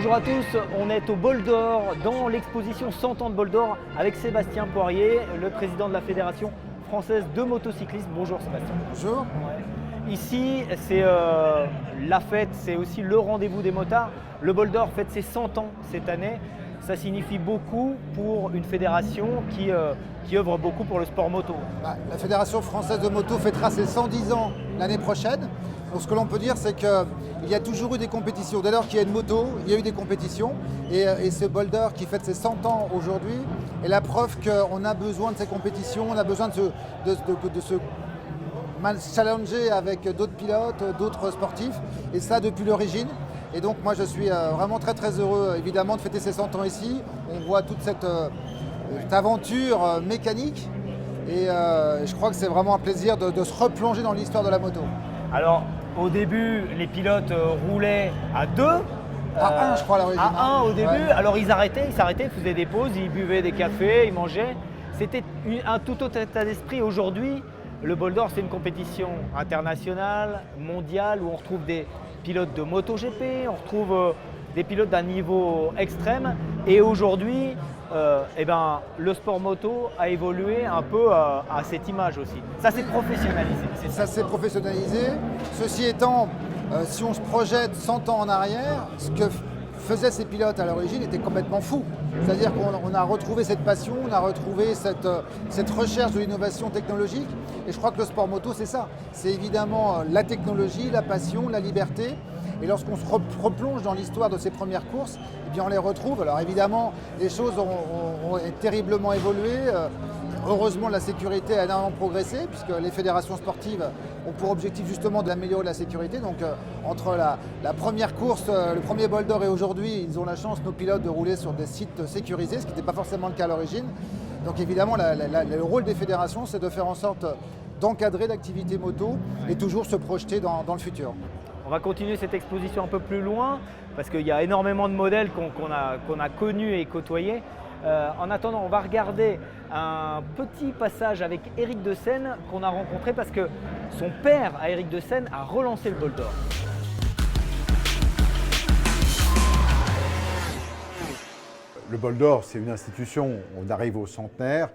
Bonjour à tous, on est au Bol d'Or dans l'exposition 100 ans de Bol d'Or avec Sébastien Poirier, le président de la Fédération française de motocyclisme. Bonjour Sébastien. Bonjour. Ouais. Ici, c'est la fête, c'est aussi le rendez-vous des motards. Le Bol d'Or fête ses 100 ans cette année. Ça signifie beaucoup pour une fédération qui œuvre beaucoup pour le sport moto. La Fédération française de moto fêtera ses 110 ans l'année prochaine. Donc ce que l'on peut dire, c'est qu'il y a toujours eu des compétitions. Dès lors qu'il y a une moto, il y a eu des compétitions. Et ce Bol d'Or qui fête ses 100 ans aujourd'hui est la preuve qu'on a besoin de ces compétitions, on a besoin de se challenger avec d'autres pilotes, d'autres sportifs. Et ça depuis l'origine. Et donc moi je suis vraiment très très heureux évidemment de fêter ces 100 ans ici. On voit toute cette aventure mécanique. Et je crois que c'est vraiment un plaisir de se replonger dans l'histoire de la moto. Alors, au début, les pilotes roulaient à deux. À un, je crois, à l'origine. À un au début. Ouais. Alors, ils s'arrêtaient, ils faisaient des pauses, ils buvaient des cafés, ils mangeaient. C'était un tout autre état d'esprit. Aujourd'hui, le Bol d'Or, c'est une compétition internationale, mondiale, où on retrouve des pilotes de MotoGP, on retrouve des pilotes d'un niveau extrême. Et aujourd'hui, le sport moto a évolué un peu à cette image aussi. Ça s'est professionnalisé. Ça s'est professionnalisé. Ceci étant, si on se projette 100 ans en arrière, ce que faisaient ces pilotes à l'origine était complètement fou. C'est-à-dire qu'on a retrouvé cette passion, on a retrouvé cette recherche de l'innovation technologique. Et je crois que le sport moto, c'est ça. C'est évidemment la technologie, la passion, la liberté. Et lorsqu'on se replonge dans l'histoire de ces premières courses, eh bien on les retrouve. Alors évidemment, les choses ont terriblement évolué. Heureusement, la sécurité a énormément progressé, puisque les fédérations sportives ont pour objectif justement d'améliorer la sécurité. Donc entre la première course, le premier Bol d'Or et aujourd'hui, ils ont la chance, nos pilotes, de rouler sur des sites sécurisés, ce qui n'était pas forcément le cas à l'origine. Donc évidemment, le rôle des fédérations, c'est de faire en sorte d'encadrer l'activité moto et toujours se projeter dans le futur. On va continuer cette exposition un peu plus loin parce qu'il y a énormément de modèles qu'on a connus et côtoyés. En attendant, on va regarder un petit passage avec Éric de Seine qu'on a rencontré parce que son père, à Éric de Seine, a relancé le Bol d'Or. Le Bol d'Or, c'est une institution, on arrive au centenaire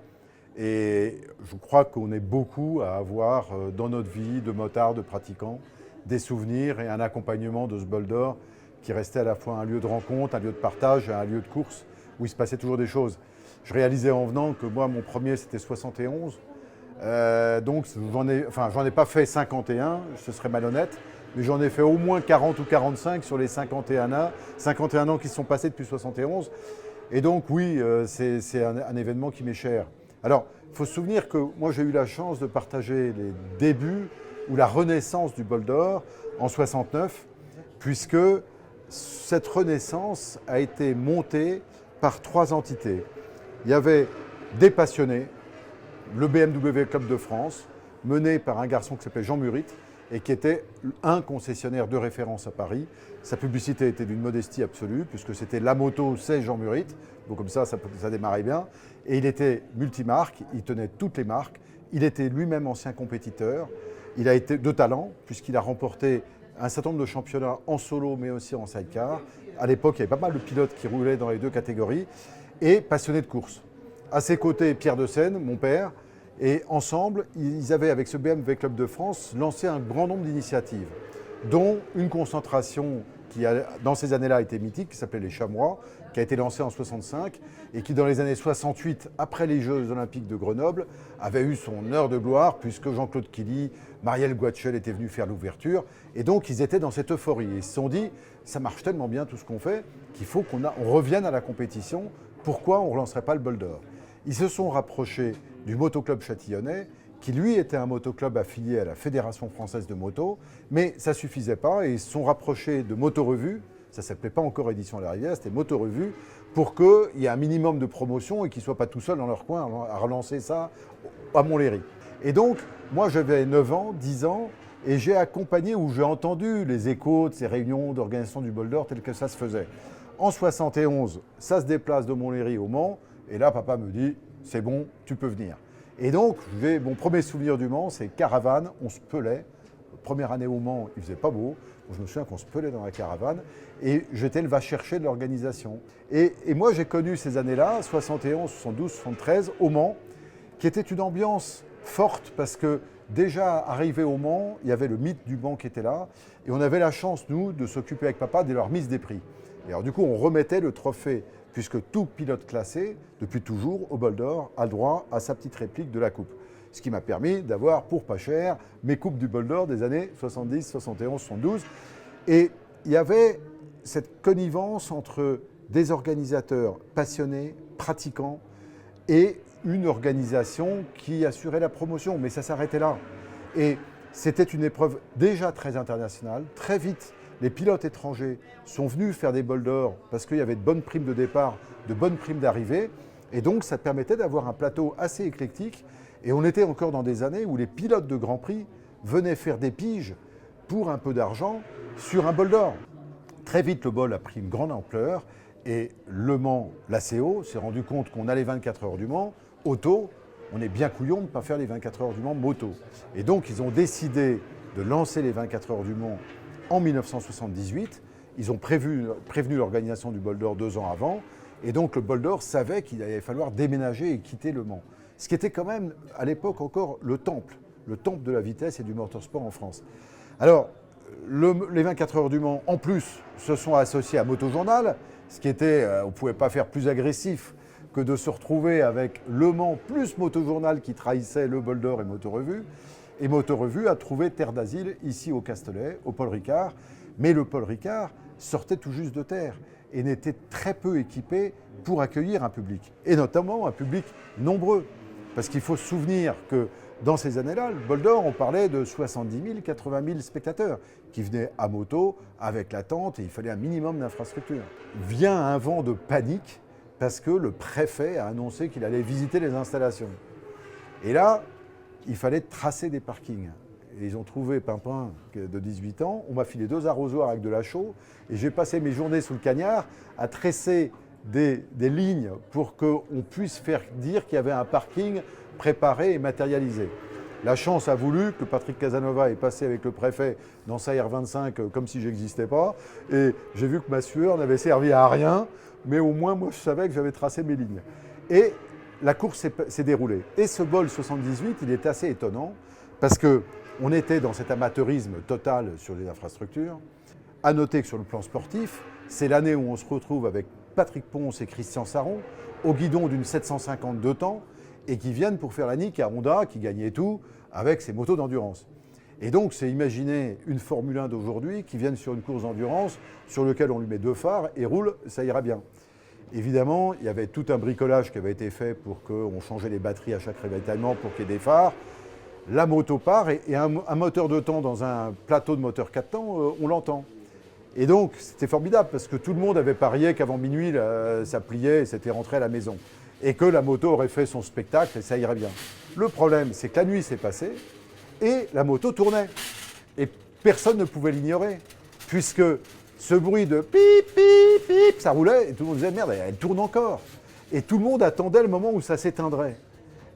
et je crois qu'on est beaucoup à avoir dans notre vie de motards, de pratiquants, des souvenirs et un accompagnement de ce Bol d'Or qui restait à la fois un lieu de rencontre, un lieu de partage, un lieu de course où il se passait toujours des choses. Je réalisais en venant que moi, mon premier, c'était 71. Donc, j'en ai pas fait 51, ce serait malhonnête, mais j'en ai fait au moins 40 ou 45 sur les 51 ans qui se sont passés depuis 71. Et donc, oui, c'est un événement qui m'est cher. Alors, il faut se souvenir que moi, j'ai eu la chance de partager les débuts ou la renaissance du Bol d'Or en 69, puisque cette renaissance a été montée par 3 entités. Il y avait des passionnés, le BMW Club de France, mené par un garçon qui s'appelait Jean Murit et qui était un concessionnaire de référence à Paris. Sa publicité était d'une modestie absolue, puisque c'était la moto, c'est Jean Murit. Donc comme ça démarrait bien. Et il était multimarque, il tenait toutes les marques. Il était lui-même ancien compétiteur. Il a été de talent, puisqu'il a remporté un certain nombre de championnats en solo, mais aussi en sidecar. À l'époque, il y avait pas mal de pilotes qui roulaient dans les 2 catégories. Et passionné de course. À ses côtés, Pierre de Seine, mon père. Et ensemble, ils avaient, avec ce BMW Club de France, lancé un grand nombre d'initiatives, dont une concentration qui, dans ces années-là, était mythique, qui s'appelait les Chamois, qui a été lancée en 65 et qui, dans les années 68, après les Jeux Olympiques de Grenoble, avait eu son heure de gloire, puisque Jean-Claude Killy, Marielle Guatchel étaient venus faire l'ouverture. Et donc, ils étaient dans cette euphorie. Et ils se sont dit, ça marche tellement bien tout ce qu'on fait, qu'il faut qu'on revienne à la compétition. Pourquoi on ne relancerait pas le Bol d'Or? Ils se sont rapprochés du Motoclub Châtillonnais, qui lui était un motoclub affilié à la Fédération française de moto, mais ça ne suffisait pas et ils se sont rapprochés de Motorevue, ça ne s'appelait pas encore Édition à la Rivière, c'était Motorevue, pour qu'il y ait un minimum de promotion et qu'ils ne soient pas tout seuls dans leur coin à relancer ça à Montlhéry. Et donc, moi j'avais 9 ans, 10 ans, et j'ai accompagné ou j'ai entendu les échos de ces réunions d'organisation du Bol d'Or tel que ça se faisait. En 71, ça se déplace de Montlhéry au Mans, et là papa me dit, c'est bon, tu peux venir. Et donc, mon premier souvenir du Mans, c'est caravane, on se pelait, Première année au Mans, il faisait pas beau. Je me souviens qu'on se pelait dans la caravane et j'étais le va-chercher de l'organisation. Et moi, j'ai connu ces années-là, 71, 72, 73, au Mans, qui était une ambiance forte parce que déjà arrivé au Mans, il y avait le mythe du Mans qui était là et on avait la chance, nous, de s'occuper avec papa de leur mise des prix. Et alors du coup, on remettait le trophée puisque tout pilote classé, depuis toujours, au bol d'or, a le droit à sa petite réplique de la coupe. Ce qui m'a permis d'avoir, pour pas cher, mes coupes du bol d'or des années 70, 71, 72. Et il y avait cette connivence entre des organisateurs passionnés, pratiquants, et une organisation qui assurait la promotion. Mais ça s'arrêtait là. Et c'était une épreuve déjà très internationale. Très vite, les pilotes étrangers sont venus faire des bols d'or parce qu'il y avait de bonnes primes de départ, de bonnes primes d'arrivée. Et donc, ça permettait d'avoir un plateau assez éclectique. Et on était encore dans des années où les pilotes de Grand Prix venaient faire des piges pour un peu d'argent sur un bol d'or. Très vite, le bol a pris une grande ampleur et Le Mans, l'ACO, s'est rendu compte qu'on a les 24 heures du Mans, auto, on est bien couillon de ne pas faire les 24 heures du Mans moto. Et donc, ils ont décidé de lancer les 24 heures du Mans en 1978. Ils ont prévenu l'organisation du bol d'or 2 ans avant. Et donc, le bol d'or savait qu'il allait falloir déménager et quitter Le Mans. Ce qui était quand même, à l'époque encore, le temple de la vitesse et du motorsport en France. Alors, les 24 heures du Mans, en plus, se sont associés à Motojournal, ce qui était, on ne pouvait pas faire plus agressif que de se retrouver avec Le Mans plus Motojournal qui trahissait le bol d'or et Motorevue. Et Motorevue a trouvé terre d'asile ici au Castellet, au Paul Ricard. Mais le Paul Ricard sortait tout juste de terre et n'était très peu équipé pour accueillir un public, et notamment un public nombreux. Parce qu'il faut se souvenir que dans ces années-là, le bol d'or, on parlait de 70 000, 80 000 spectateurs qui venaient à moto, avec la tente, et il fallait un minimum d'infrastructure. Vient un vent de panique parce que le préfet a annoncé qu'il allait visiter les installations. Et là, il fallait tracer des parkings. Et ils ont trouvé Pimpin de 18 ans, on m'a filé 2 arrosoirs avec de la chaux, et j'ai passé mes journées sous le cagnard à tresser des lignes pour qu'on puisse faire dire qu'il y avait un parking préparé et matérialisé. La chance a voulu que Patrick Casanova est passé avec le préfet dans sa R25 comme si j'existais pas, et j'ai vu que ma sueur n'avait servi à rien, mais au moins moi je savais que j'avais tracé mes lignes. Et la course s'est déroulée. Et ce bol 78, il est assez étonnant, parce qu'on était dans cet amateurisme total sur les infrastructures. À noter que sur le plan sportif, c'est l'année où on se retrouve avec Patrick Ponce et Christian Saron au guidon d'une 752 temps et qui viennent pour faire la nique à Honda, qui gagnait tout, avec ses motos d'endurance. Et donc, c'est imaginer une Formule 1 d'aujourd'hui qui vienne sur une course d'endurance sur laquelle on lui met 2 phares et roule, ça ira bien. Évidemment, il y avait tout un bricolage qui avait été fait pour qu'on changeait les batteries à chaque ravitaillement pour qu'il y ait des phares. La moto part et un moteur de temps dans un plateau de moteur 4 temps, on l'entend. Et donc, c'était formidable parce que tout le monde avait parié qu'avant minuit, ça pliait et c'était rentré à la maison. Et que la moto aurait fait son spectacle et ça irait bien. Le problème, c'est que la nuit s'est passée et la moto tournait. Et personne ne pouvait l'ignorer, puisque ce bruit de pip, pip, pip, ça roulait et tout le monde disait merde, elle tourne encore. Et tout le monde attendait le moment où ça s'éteindrait.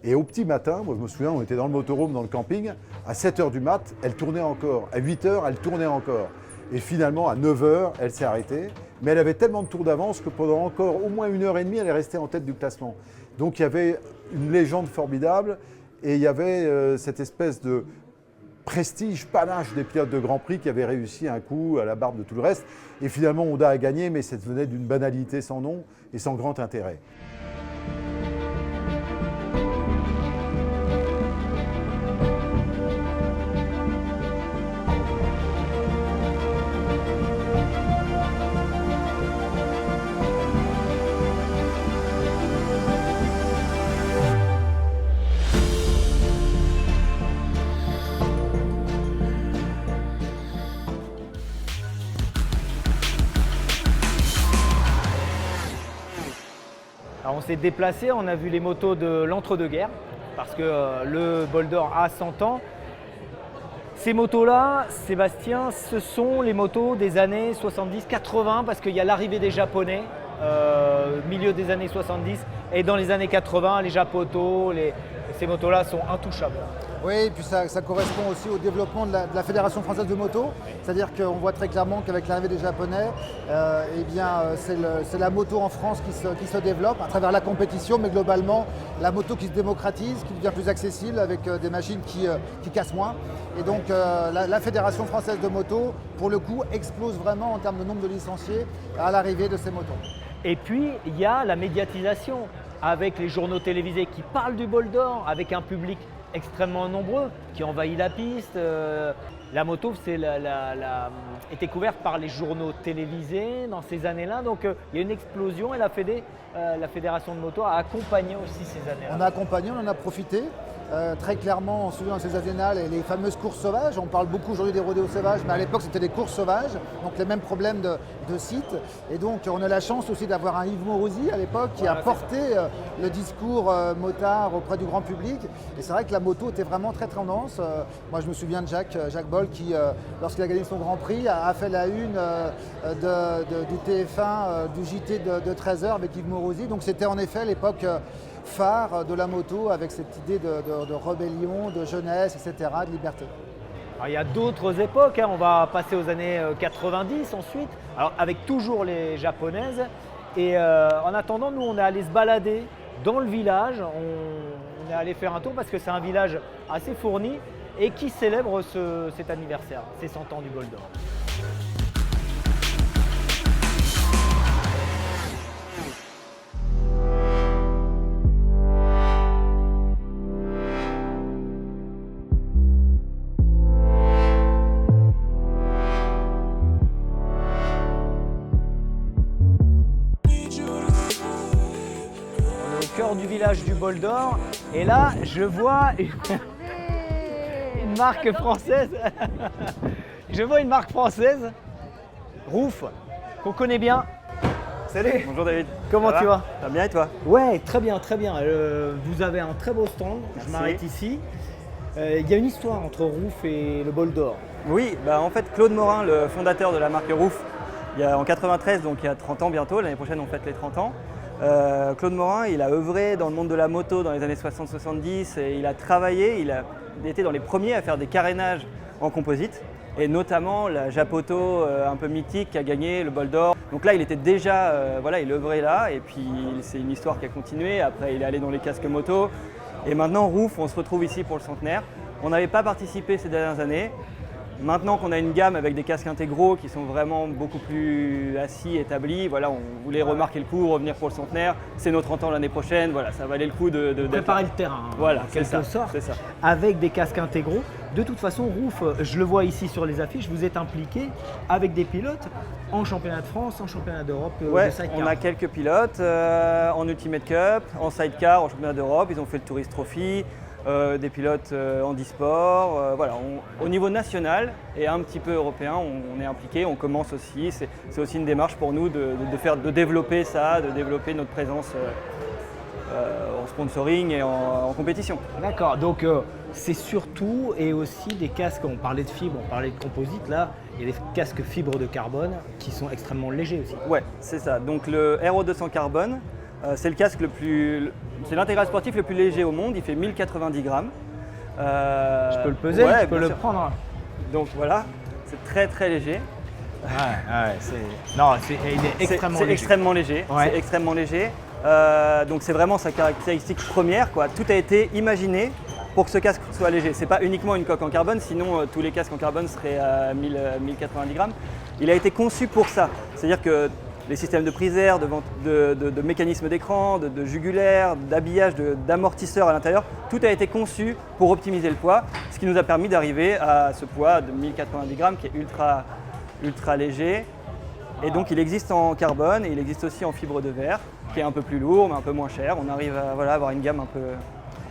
Et au petit matin, moi je me souviens, on était dans le motorhome, dans le camping, à 7h du mat, elle tournait encore. À 8h, elle tournait encore. Et finalement, à 9h, elle s'est arrêtée. Mais elle avait tellement de tours d'avance que pendant encore au moins 1h30, elle est restée en tête du classement. Donc il y avait une légende formidable et il y avait cette espèce de prestige, panache des pilotes de Grand Prix qui avaient réussi un coup à la barbe de tout le reste. Et finalement, Honda a gagné, mais ça venait d'une banalité sans nom et sans grand intérêt. Alors on s'est déplacé, on a vu les motos de l'entre-deux-guerres, parce que le bol d'or a 100 ans. Ces motos-là, Sébastien, ce sont les motos des années 70-80, parce qu'il y a l'arrivée des Japonais, milieu des années 70, et dans les années 80, les Japoto, ces motos-là sont intouchables. Oui, et puis ça correspond aussi au développement de la Fédération française de moto. C'est-à-dire qu'on voit très clairement qu'avec l'arrivée des Japonais, c'est la moto en France qui se développe à travers la compétition, mais globalement, la moto qui se démocratise, qui devient plus accessible avec des machines qui cassent moins. Et donc la Fédération française de moto, pour le coup, explose vraiment en termes de nombre de licenciés à l'arrivée de ces motos. Et puis, il y a la médiatisation avec les journaux télévisés qui parlent du bol d'or, avec un public extrêmement nombreux qui envahit la piste. La moto est découverte par les journaux télévisés dans ces années-là. Donc, il y a une explosion et la Fédération de moto a accompagné aussi ces années-là. On a accompagné, on en a profité. Très clairement, on se souvient dans ces années-là, les fameuses courses sauvages. On parle beaucoup aujourd'hui des rodéos sauvages, mais à l'époque, c'était des courses sauvages, donc les mêmes problèmes de site. Et donc, on a la chance aussi d'avoir un Yves Morosi à l'époque qui a porté le discours motard auprès du grand public. Et c'est vrai que la moto était vraiment très tendance. Moi, je me souviens de Jacques Boll qui, lorsqu'il a gagné son Grand Prix, a fait la une du TF1, du JT de 13h avec Yves Morosi. Donc, c'était en effet l'époque phare de la moto avec cette idée de rébellion, de jeunesse, etc., de liberté. Alors, il y a d'autres époques, on va passer aux années 90 ensuite, alors avec toujours les japonaises. Et en attendant, nous on est allé se balader dans le village, on est allé faire un tour parce que c'est un village assez fourni et qui célèbre cet anniversaire, ces 100 ans du bol d'or. Du village du bol d'or et là je vois une marque française. Je vois une marque française, Roof, qu'on connaît bien. Salut. Bonjour David. Comment tu vas? Ça va bien et toi? Ouais, très bien, très bien. Vous avez un très beau stand. Merci. Je m'arrête ici. Il y a une histoire entre Roof et le bol d'or. Oui, en fait Claude Morin, le fondateur de la marque Roof, en 93, donc il y a 30 ans bientôt, l'année prochaine on fête les 30 ans. Claude Morin, il a œuvré dans le monde de la moto dans les années 60-70 et il a travaillé, il était dans les premiers à faire des carénages en composite et notamment la Japoto un peu mythique qui a gagné le bol d'or. Donc là il était déjà, il œuvrait là et puis c'est une histoire qui a continué. Après il est allé dans les casques moto et maintenant Roof, on se retrouve ici pour le centenaire. On n'avait pas participé ces dernières années. Maintenant qu'on a une gamme avec des casques intégraux qui sont vraiment beaucoup plus assis, établis, voilà, on voulait remarquer le coup, revenir pour le centenaire. C'est nos 30 ans l'année prochaine, voilà, ça valait le coup de préparer le terrain. Voilà, c'est ça. Avec des casques intégraux. De toute façon, Roof, je le vois ici sur les affiches, vous êtes impliqué avec des pilotes en championnat de France, en championnat d'Europe de sidecar. On a quelques pilotes en Ultimate Cup, en sidecar, en championnat d'Europe. Ils ont fait le Tourist Trophy. Des pilotes handisport. Au niveau national et un petit peu européen, on est impliqué, on commence aussi. C'est aussi une démarche pour nous de développer ça, de développer notre présence en sponsoring et en compétition. D'accord, donc c'est surtout et aussi des casques, on parlait de fibres, on parlait de composite, là, il y a des casques fibres de carbone qui sont extrêmement légers aussi. Ouais, c'est ça. Donc le Aero 200 Carbone, c'est le casque c'est l'intégral sportif le plus léger au monde, il fait 1090 grammes. Je peux le peser, je peux le prendre. Donc voilà, c'est très très léger. Il est extrêmement léger. C'est extrêmement léger. Ouais. C'est extrêmement léger. Donc c'est vraiment sa caractéristique première, quoi. Tout a été imaginé pour que ce casque soit léger. C'est pas uniquement une coque en carbone, sinon tous les casques en carbone seraient à 1090 grammes. Il a été conçu pour ça. C'est-à-dire que les systèmes de prise d'air, de mécanismes d'écran, de jugulaires, d'habillage, d'amortisseurs à l'intérieur, tout a été conçu pour optimiser le poids, ce qui nous a permis d'arriver à ce poids de 1090 grammes qui est ultra léger. Et donc il existe en carbone et il existe aussi en fibre de verre, qui est un peu plus lourd mais un peu moins cher. On arrive à avoir une gamme un peu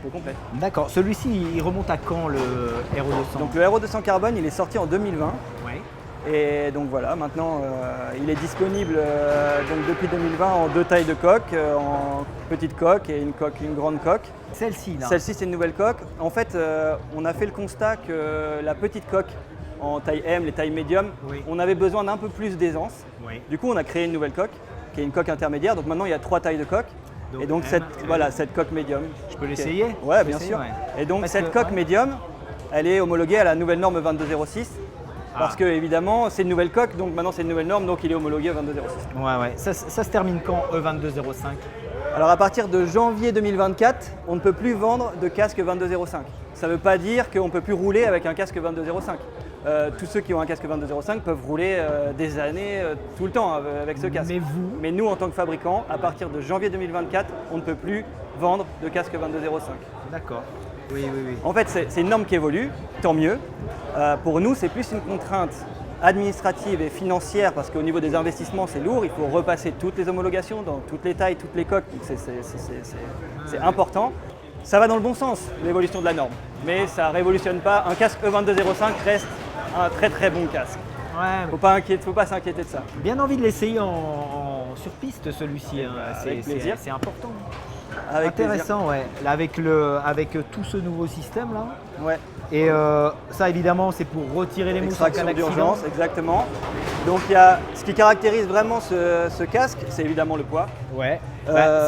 complète. D'accord. Celui-ci, il remonte à quand le Aero 200? Donc le Aero 200 Carbone, il est sorti en 2020. Ouais. Et donc voilà, maintenant il est disponible donc depuis 2020 en deux tailles de coque, en petite coque et une grande coque. Celle-ci, là. Celle-ci, c'est une nouvelle coque. En fait, on a fait le constat que la petite coque en taille M, les tailles médium, Oui. on avait besoin d'un peu plus d'aisance. Oui. Du coup, on a créé une nouvelle coque, qui est une coque intermédiaire. Donc maintenant, il y a trois tailles de coque. Donc, et donc cette coque médium. Je peux l'essayer? Ouais, Je peux bien essayer, sûr. ouais. Et donc Parce cette que- coque ouais. médium, elle est homologuée à la nouvelle norme 2206. Parce que évidemment c'est une nouvelle coque, donc maintenant c'est une nouvelle norme, donc il est homologué à 2206. Ouais. Ça se termine quand, E2205? Alors à partir de janvier 2024, on ne peut plus vendre de casque 2205. Ça ne veut pas dire qu'on ne peut plus rouler avec un casque 2205. Tous ceux qui ont un casque 2205 peuvent rouler des années, tout le temps avec ce casque. Mais nous, en tant que fabricants, à partir de janvier 2024, on ne peut plus vendre de casque 2205. D'accord. Oui. En fait, c'est une norme qui évolue, tant mieux. Pour nous, c'est plus une contrainte administrative et financière parce qu'au niveau des investissements, c'est lourd. Il faut repasser toutes les homologations dans toutes les tailles, toutes les coques. Donc c'est important. Ça va dans le bon sens, l'évolution de la norme. Mais ça ne révolutionne pas. Un casque E2205 reste un très très bon casque. Ouais. Faut pas s'inquiéter de ça. Bien envie de l'essayer sur piste celui-ci. Hein. Avec plaisir. C'est important. Avec Intéressant, ouais. Là, avec tout ce nouveau système là. Ouais. Et ça évidemment c'est pour retirer les mouches en cas Extraction d'accident. d'urgence, exactement. Donc il y a ce qui caractérise vraiment ce casque, c'est évidemment le poids. Ouais.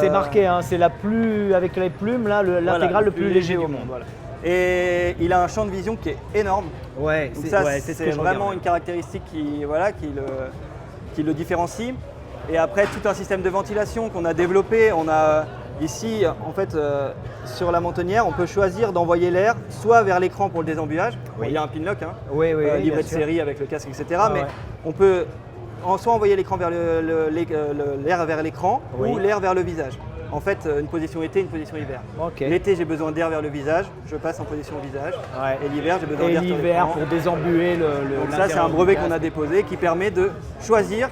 C'est marqué, hein, c'est avec les plumes là, l'intégral le plus léger au monde. Voilà. Et il a un champ de vision qui est énorme. Ouais, Donc c'est c'est vraiment une caractéristique qui le différencie. Et après tout un système de ventilation qu'on a développé. On a ici en fait sur la mentonnière, on peut choisir d'envoyer l'air soit vers l'écran pour le désembuage. Bon, il y a un pinlock, hein, oui, livré de série avec le casque, etc. Mais on peut soit envoyer l'écran vers l'air vers l'écran ou l'air vers le visage. En fait, une position été, une position hiver. Okay. L'été, j'ai besoin d'air vers le visage, je passe en position visage. Ouais. Et l'hiver, j'ai besoin d'air sur l'hiver l'écran. pour désembuer le Donc ça, c'est un brevet qu'on a déposé qui permet de choisir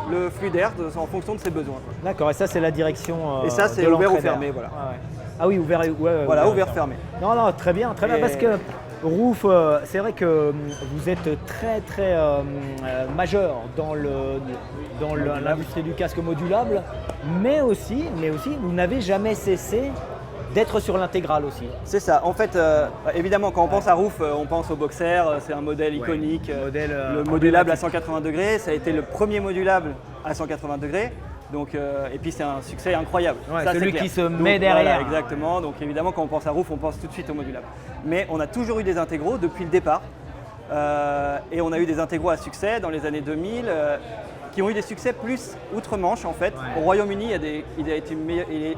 le flux d'air en fonction de ses besoins. D'accord, et ça, c'est la direction et ça, c'est ouvert ou fermé, voilà. Ouais. Ah oui, ouvert et voilà, ouvert, fermé. Non, très bien, parce que Roof, c'est vrai que vous êtes très majeur dans l'industrie du casque modulable, mais aussi vous n'avez jamais cessé d'être sur l'intégrale aussi. C'est ça. En fait, évidemment, quand on pense à Roof, on pense au Boxer. C'est un modèle iconique, le modulable à 180 degrés. Ça a été le premier modulable à 180 degrés. Donc, et puis c'est un succès incroyable. Ouais, ça, celui c'est qui se clair. met derrière. Voilà, exactement. Donc évidemment, quand on pense à Roof, on pense tout de suite au modulable. Mais on a toujours eu des intégraux depuis le départ. Et on a eu des intégraux à succès dans les années 2000 qui ont eu des succès plus outre-Manche en fait. Ouais. Au Royaume-Uni, il est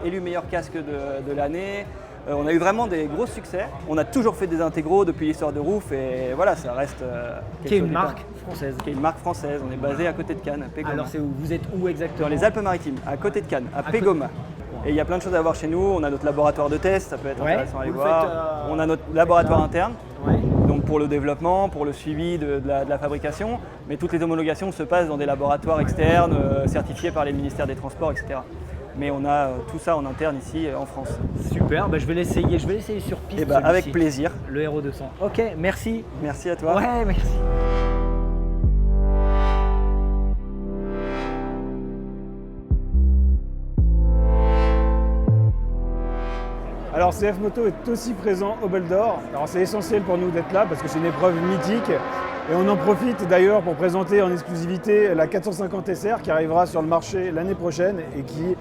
élu meilleur casque de l'année. On a eu vraiment des gros succès. On a toujours fait des intégraux depuis l'histoire de Roof et voilà, ça reste Qui est une marque française. Qui est une marque française. On est basé à côté de Cannes, à Pégoma. Alors vous êtes où exactement? Dans les Alpes-Maritimes, à côté de Cannes, à Pégoma. Et il y a plein de choses à voir chez nous. On a notre laboratoire de test, ça peut être intéressant à aller voir. On a notre laboratoire interne, donc pour le développement, pour le suivi de la fabrication. Mais toutes les homologations se passent dans des laboratoires externes, certifiés par les ministères des Transports, etc. Mais on a tout ça en interne ici en France. Super, je vais l'essayer sur piste. Et avec plaisir. Le Hero 200. Ok, merci. Merci à toi. Ouais, merci. Alors CF Moto est aussi présent au Bol d'Or. Alors c'est essentiel pour nous d'être là parce que c'est une épreuve mythique. Et on en profite d'ailleurs pour présenter en exclusivité la 450 SR qui arrivera sur le marché l'année prochaine et qui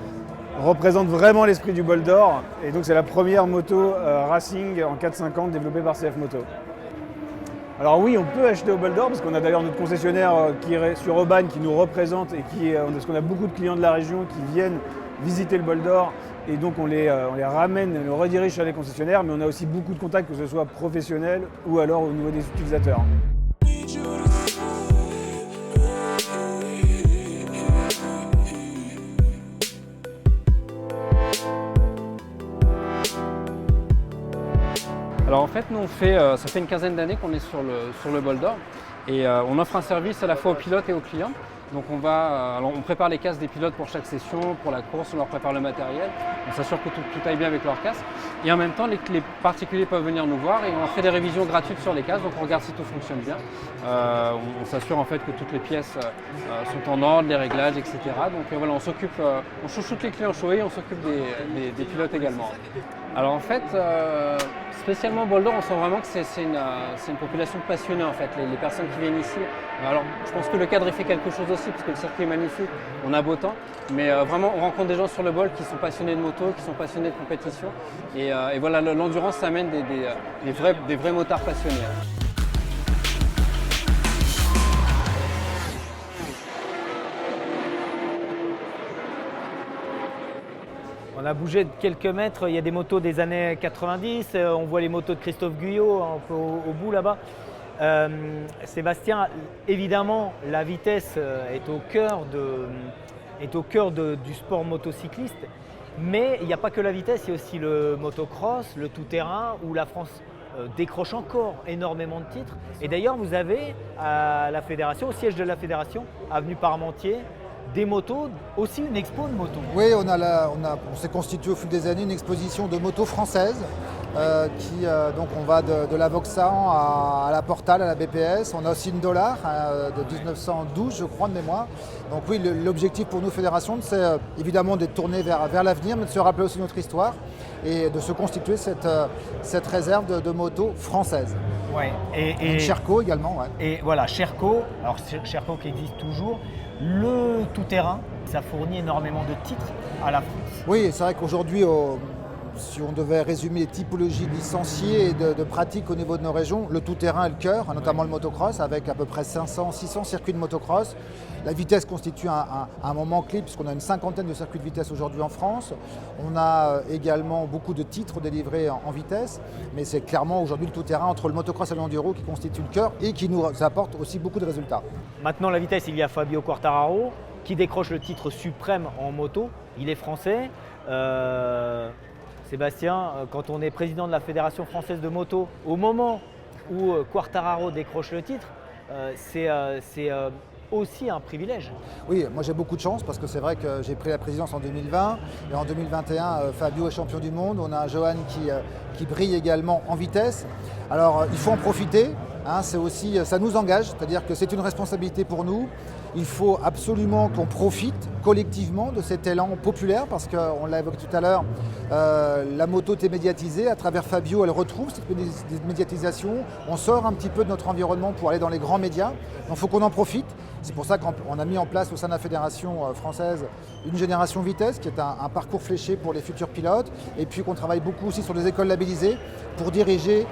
représente vraiment l'esprit du Bol d'Or. Et donc c'est la première moto racing en 450 développée par CF Moto. Alors oui, on peut acheter au Bol d'Or parce qu'on a d'ailleurs notre concessionnaire qui est sur Aubagne qui nous représente et parce qu'on a beaucoup de clients de la région qui viennent visiter le Bol d'Or. Et donc on les ramène, on les redirige chez les concessionnaires, mais on a aussi beaucoup de contacts, que ce soit professionnels ou alors au niveau des utilisateurs. Alors en fait, nous ça fait une quinzaine d'années qu'on est sur le Bol d'Or et on offre un service à la fois aux pilotes et aux clients. Donc on prépare les casques des pilotes pour chaque session, pour la course, on leur prépare le matériel, on s'assure que tout aille bien avec leur casque. Et en même temps, les particuliers peuvent venir nous voir et on fait des révisions gratuites sur les casques, donc on regarde si tout fonctionne bien. On s'assure en fait que toutes les pièces sont en ordre, les réglages, etc. Donc voilà, on chouchoute les clients choués, on s'occupe des pilotes également. Alors en fait, spécialement au Bol d'Or, on sent vraiment que c'est une population passionnée en fait. Les personnes qui viennent ici. Alors, je pense que le cadre il fait quelque chose aussi, parce que le circuit est magnifique, on a beau temps, mais vraiment, on rencontre des gens sur le bol qui sont passionnés de moto, qui sont passionnés de compétition. Et voilà, l'endurance, ça amène des vrais motards passionnés. On a bougé de quelques mètres, il y a des motos des années 90, on voit les motos de Christophe Guyot un peu au bout là-bas. Sébastien, évidemment, la vitesse est au cœur du sport motocycliste, mais il n'y a pas que la vitesse, il y a aussi le motocross, le tout-terrain, où la France décroche encore énormément de titres. Et d'ailleurs, vous avez à la fédération, au siège de la fédération, avenue Parmentier, des motos, aussi une expo de motos. Oui, on s'est constitué au fil des années une exposition de motos françaises donc on va de la Vauxhall à la Portal, à la BPS. On a aussi une Dollar de 1912, je crois, de mémoire. Donc oui, l'objectif pour nous, fédération, c'est évidemment d'être tourné vers l'avenir, mais de se rappeler aussi notre histoire et de se constituer cette réserve de motos françaises. Ouais. Et Sherco également. Ouais. Et voilà, Sherco, alors Sherco qui existe toujours, le tout-terrain, ça fournit énormément de titres à la France. Oui, c'est vrai qu'aujourd'hui, si on devait résumer les typologies de licenciés et de pratiques au niveau de nos régions, le tout-terrain est le cœur, notamment le motocross, avec à peu près 500-600 circuits de motocross. La vitesse constitue un moment clé, puisqu'on a une cinquantaine de circuits de vitesse aujourd'hui en France. On a également beaucoup de titres délivrés en vitesse, mais c'est clairement aujourd'hui le tout-terrain entre le motocross et l'enduro qui constitue le cœur et qui nous apporte aussi beaucoup de résultats. Maintenant, la vitesse, il y a Fabio Quartararo qui décroche le titre suprême en moto. Il est français. Sébastien, quand on est président de la Fédération française de moto, au moment où Quartararo décroche le titre, c'est aussi un privilège. Oui, moi j'ai beaucoup de chance parce que c'est vrai que j'ai pris la présidence en 2020 et en 2021, Fabio est champion du monde. On a un Johan qui brille également en vitesse. Alors il faut en profiter, hein, ça nous engage, c'est-à-dire que c'est une responsabilité pour nous. Il faut absolument qu'on profite collectivement de cet élan populaire parce qu'on l'a évoqué tout à l'heure, la moto est médiatisée. À travers Fabio, elle retrouve cette médiatisation. On sort un petit peu de notre environnement pour aller dans les grands médias. Donc il faut qu'on en profite. C'est pour ça qu'on a mis en place au sein de la Fédération française une génération vitesse qui est un parcours fléché pour les futurs pilotes et puis qu'on travaille beaucoup aussi sur des écoles labellisées pour diriger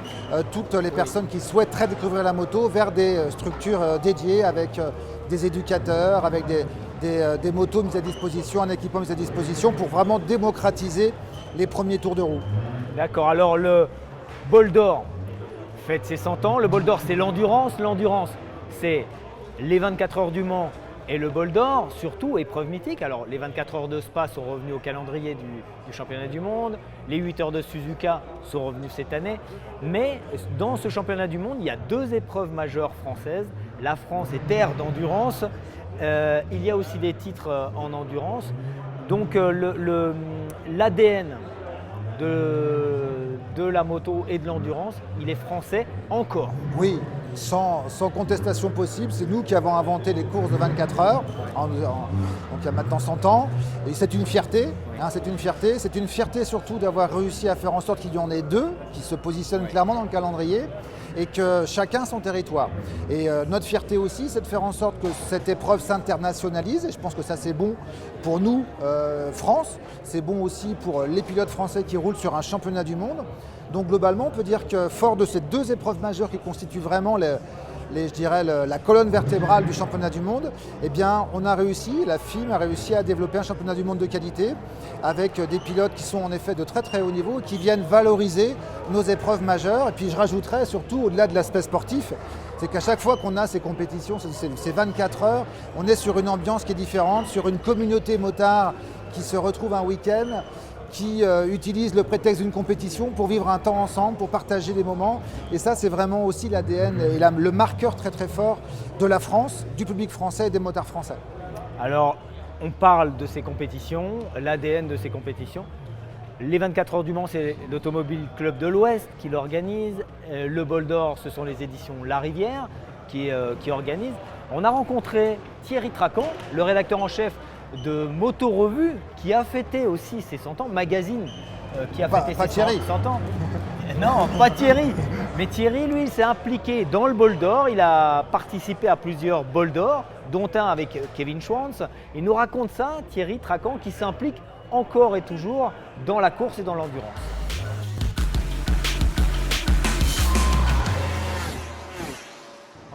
toutes les personnes qui souhaiteraient découvrir la moto vers des structures dédiées avec des éducateurs, avec des motos mises à disposition, un équipement mis à disposition pour vraiment démocratiser les premiers tours de roue. D'accord, alors le bol d'or fête ses 100 ans. Le bol d'or, c'est l'endurance. L'endurance, c'est les 24 heures du Mans et le bol d'or, surtout épreuve mythique. Alors les 24 heures de Spa sont revenues au calendrier du championnat du monde. Les 8 heures de Suzuka sont revenues cette année. Mais dans ce championnat du monde, il y a 2 épreuves majeures françaises. La France est terre d'endurance. Il y a aussi des titres en endurance. Donc l'ADN de la moto et de l'endurance, il est français encore. Oui, sans contestation possible. C'est nous qui avons inventé les courses de 24 heures, donc il y a maintenant 100 ans. Et c'est une fierté, c'est une fierté. C'est une fierté surtout d'avoir réussi à faire en sorte qu'il y en ait 2 qui se positionnent clairement dans le calendrier et que chacun son territoire. Et notre fierté aussi, c'est de faire en sorte que cette épreuve s'internationalise. Et je pense que ça, c'est bon pour nous, France. C'est bon aussi pour les pilotes français qui roulent sur un championnat du monde. Donc globalement, on peut dire que fort de ces 2 épreuves majeures qui constituent vraiment la colonne vertébrale du championnat du monde, eh bien, on a réussi, la FIM a réussi à développer un championnat du monde de qualité avec des pilotes qui sont en effet de très très haut niveau et qui viennent valoriser nos épreuves majeures. Et puis je rajouterais surtout, au-delà de l'aspect sportif, c'est qu'à chaque fois qu'on a ces compétitions, ces 24 heures, on est sur une ambiance qui est différente, sur une communauté motard qui se retrouve un week-end, qui utilisent le prétexte d'une compétition pour vivre un temps ensemble, pour partager des moments. Et ça, c'est vraiment aussi l'ADN et le marqueur très très fort de la France, du public français et des motards français. Alors, on parle de ces compétitions, l'ADN de ces compétitions. Les 24 heures du Mans, c'est l'Automobile Club de l'Ouest qui l'organise. Le bol d'or, ce sont les éditions La Rivière qui organisent. On a rencontré Thierry Tracan, le rédacteur en chef de Moto Revue, qui a fêté aussi ses 100 ans, magazine qui a fêté ses 100 ans. Non, pas Thierry, Mais Thierry, lui, il s'est impliqué dans le bol d'or. Il a participé à plusieurs bols d'or, dont un avec Kevin Schwantz. Il nous raconte ça, Thierry Tracan, qui s'implique encore et toujours dans la course et dans l'endurance.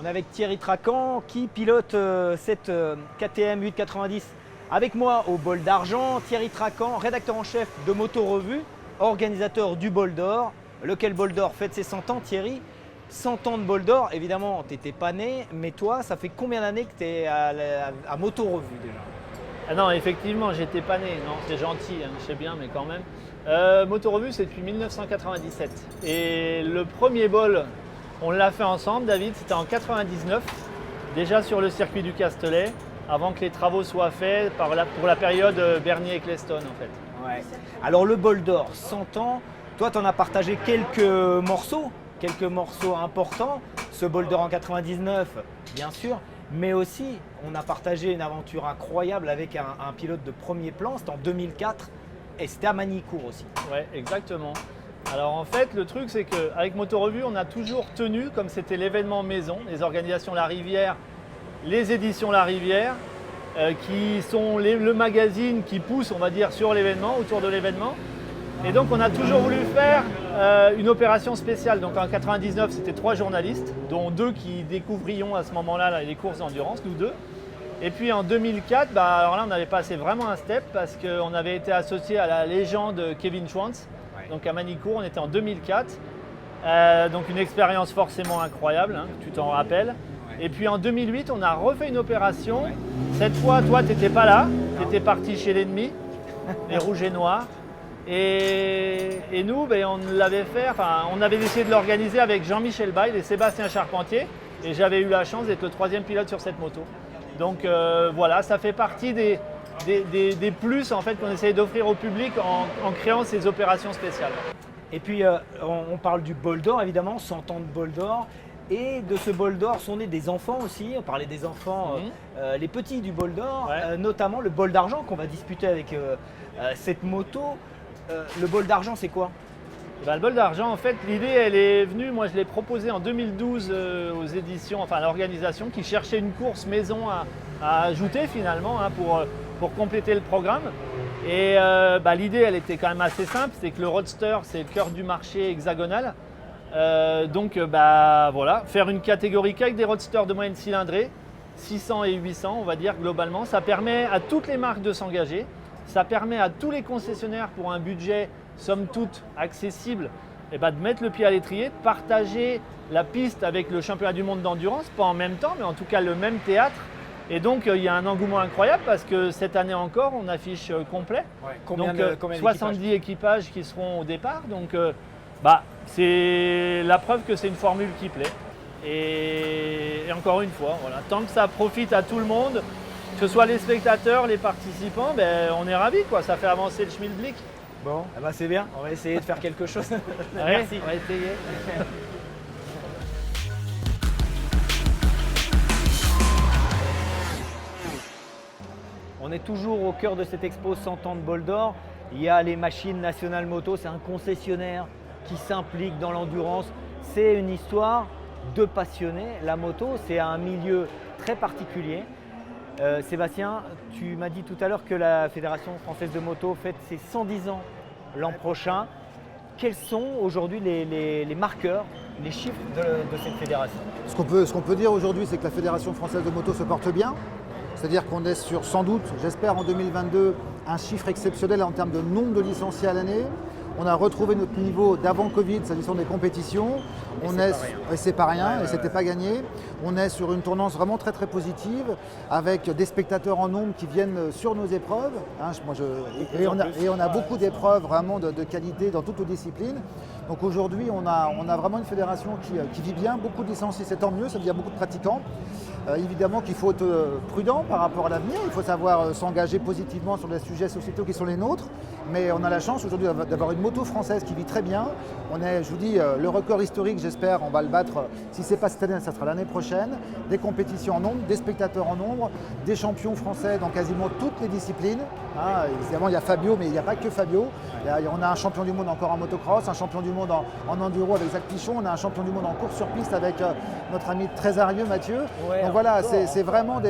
On est avec Thierry Tracan qui pilote cette KTM 890 avec moi au bol d'argent. Thierry Tracan, rédacteur en chef de Moto Revue, organisateur du bol d'or. Lequel bol d'or fête ses 100 ans, Thierry? 100 ans de bol d'or, évidemment, tu n'étais pas né, mais toi, ça fait combien d'années que tu es à Moto Revue déjà? Ah non, effectivement, j'étais pas né, non, c'est gentil, hein, je sais bien, mais quand même. Moto Revue, c'est depuis 1997. Et le premier bol, on l'a fait ensemble, David, c'était en 99, déjà sur le circuit du Castellet, avant que les travaux soient faits pour la période Bernier-Ecclestone, en fait. Ouais. Alors le bol d'or, 100 ans, toi, tu en as partagé quelques morceaux importants. Ce bol d'or en 99, bien sûr, mais aussi, on a partagé une aventure incroyable avec un pilote de premier plan, c'était en 2004, et c'était à Magny-Cours aussi. Ouais, exactement. Alors en fait, le truc, c'est qu'avec Moto Revue, on a toujours tenu, comme c'était l'événement maison, les organisations La Rivière, les éditions La Rivière, qui sont le magazine qui pousse, on va dire, sur l'événement, autour de l'événement. Et donc on a toujours voulu faire une opération spéciale. Donc en 99, c'était 3 journalistes, dont 2 qui découvrions à ce moment-là les courses d'endurance, nous 2. Et puis en 2004, alors là on avait passé vraiment un step parce qu'on avait été associé à la légende Kevin Schwantz. Donc à Magny-Cours, on était en 2004. Donc une expérience forcément incroyable, hein, tu t'en rappelles. Et puis en 2008, on a refait une opération. Cette fois, toi, tu n'étais pas là, tu étais parti chez l'ennemi, les rouges et noirs. Et nous, on avait décidé de l'organiser avec Jean-Michel Bayle et Sébastien Charpentier. Et j'avais eu la chance d'être le 3e pilote sur cette moto. Donc voilà, ça fait partie des plus en fait, qu'on essaye d'offrir au public en créant ces opérations spéciales. Et puis on parle du bol d'or évidemment, 100 ans de bol d'or. Et de ce bol d'or sont nés des enfants aussi. On parlait des enfants, les petits du bol d'or, notamment le bol d'argent qu'on va disputer avec cette moto. Le bol d'argent, c'est quoi? Le bol d'argent, en fait, l'idée, elle est venue, moi je l'ai proposée en 2012 aux éditions, enfin à l'organisation, qui cherchait une course maison à ajouter finalement hein, pour compléter le programme. Et l'idée, elle était quand même assez simple, c'est que le roadster, c'est le cœur du marché hexagonal. Voilà, faire une catégorie qu'avec des roadsters de moyenne cylindrée, 600 et 800 on va dire globalement, ça permet à toutes les marques de s'engager, ça permet à tous les concessionnaires pour un budget somme toute accessible de mettre le pied à l'étrier, de partager la piste avec le championnat du monde d'endurance, pas en même temps mais en tout cas le même théâtre. Et donc il y a un engouement incroyable parce que cette année encore on affiche complet. Ouais. Combien 70 équipages qui seront au départ. Donc c'est la preuve que c'est une formule qui plaît. Et encore une fois, voilà, tant que ça profite à tout le monde, que ce soit les spectateurs, les participants, on est ravis, quoi. Ça fait avancer le schmilblick. Bon, c'est bien, on va essayer de faire quelque chose. Merci. On va essayer. On est toujours au cœur de cette expo 100 ans de bol d'or. Il y a les machines nationales moto, c'est un concessionnaire qui s'implique dans l'endurance. C'est une histoire de passionnés. La moto, c'est un milieu très particulier. Sébastien, tu m'as dit tout à l'heure que la Fédération française de moto fête ses 110 ans l'an prochain. Quels sont aujourd'hui les marqueurs, les chiffres de cette fédération? Ce qu'on peut dire aujourd'hui, c'est que la Fédération française de moto se porte bien. C'est-à-dire qu'on est sur, sans doute, j'espère en 2022, un chiffre exceptionnel en termes de nombre de licenciés à l'année. On a retrouvé notre niveau d'avant Covid, s'agissant des compétitions. Et c'est pas rien, et c'était pas gagné. On est sur une tendance vraiment très très positive, avec des spectateurs en nombre qui viennent sur nos épreuves. Hein, et on a beaucoup d'épreuves vraiment de qualité dans toutes nos disciplines. Donc aujourd'hui, on a vraiment une fédération qui vit bien, beaucoup de licenciés, c'est tant mieux, ça veut dire beaucoup de pratiquants. Évidemment qu'il faut être prudent par rapport à l'avenir, il faut savoir s'engager positivement sur les sujets sociétaux qui sont les nôtres, mais on a la chance aujourd'hui d'avoir une moto française qui vit très bien. On est, je vous dis, le record historique, j'espère, on va le battre, si ce n'est pas cette année, ça sera l'année prochaine. prochaine, des compétitions en nombre, des spectateurs en nombre, des champions français dans quasiment toutes les disciplines. Hein, évidemment, il y a Fabio, mais il n'y a pas que Fabio. On a un champion du monde encore en motocross, un champion du monde en enduro avec Zach Pichon, on a un champion du monde en course sur piste avec notre ami Trésarieux Mathieu. Ouais, donc voilà, c'est vraiment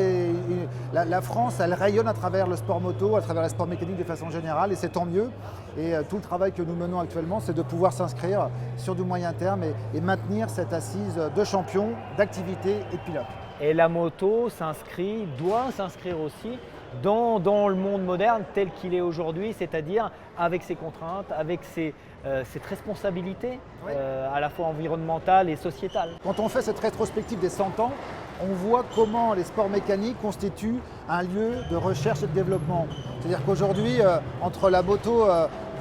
la France, elle rayonne à travers le sport moto, à travers les sports mécaniques de façon générale, et c'est tant mieux. Et tout le travail que nous menons actuellement, c'est de pouvoir s'inscrire sur du moyen terme et maintenir cette assise de champions, d'activité et de pilotes. Et la moto doit s'inscrire aussi dans le monde moderne tel qu'il est aujourd'hui, c'est-à-dire avec ses contraintes, avec cette responsabilité Oui. à la fois environnementale et sociétale. Quand on fait cette rétrospective des 100 ans, on voit comment les sports mécaniques constituent un lieu de recherche et de développement. C'est-à-dire qu'aujourd'hui, entre la moto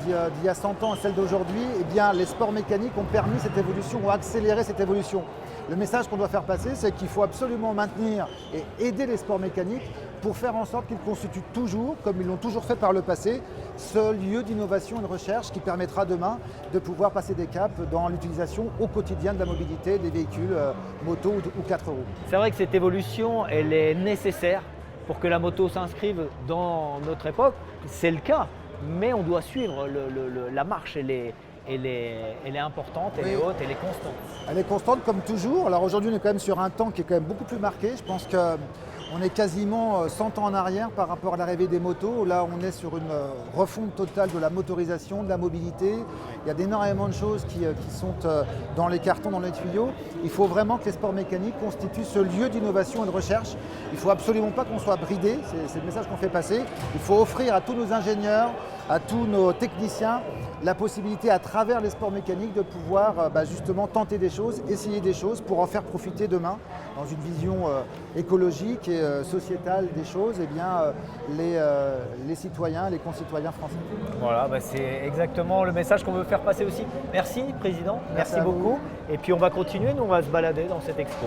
d'il y a 100 ans et celle d'aujourd'hui, eh bien, les sports mécaniques ont permis cette évolution, ont accéléré cette évolution. Le message qu'on doit faire passer, c'est qu'il faut absolument maintenir et aider les sports mécaniques pour faire en sorte qu'ils constituent toujours, comme ils l'ont toujours fait par le passé, ce lieu d'innovation et de recherche qui permettra demain de pouvoir passer des caps dans l'utilisation au quotidien de la mobilité des véhicules moto ou 4 roues. C'est vrai que cette évolution, elle est nécessaire pour que la moto s'inscrive dans notre époque. C'est le cas, mais on doit suivre la marche. Elle est importante, elle est haute, elle est constante. Elle est constante comme toujours. Alors aujourd'hui, on est quand même sur un temps qui est quand même beaucoup plus marqué. Je pense qu'on est quasiment 100 ans en arrière par rapport à l'arrivée des motos. Là, on est sur une refonte totale de la motorisation, de la mobilité. Il y a énormément de choses qui sont dans les cartons, dans les tuyaux. Il faut vraiment que les sports mécaniques constituent ce lieu d'innovation et de recherche. Il ne faut absolument pas qu'on soit bridé, c'est le message qu'on fait passer. Il faut offrir à tous nos ingénieurs, à tous nos techniciens, la possibilité à travers les sports mécaniques de pouvoir justement tenter des choses, essayer des choses pour en faire profiter demain dans une vision écologique et sociétale des choses, les citoyens, les concitoyens français. Voilà, c'est exactement le message qu'on veut faire passer aussi. Merci Président, merci à vous. beaucoup. Et puis on va continuer, nous on va se balader dans cette expo.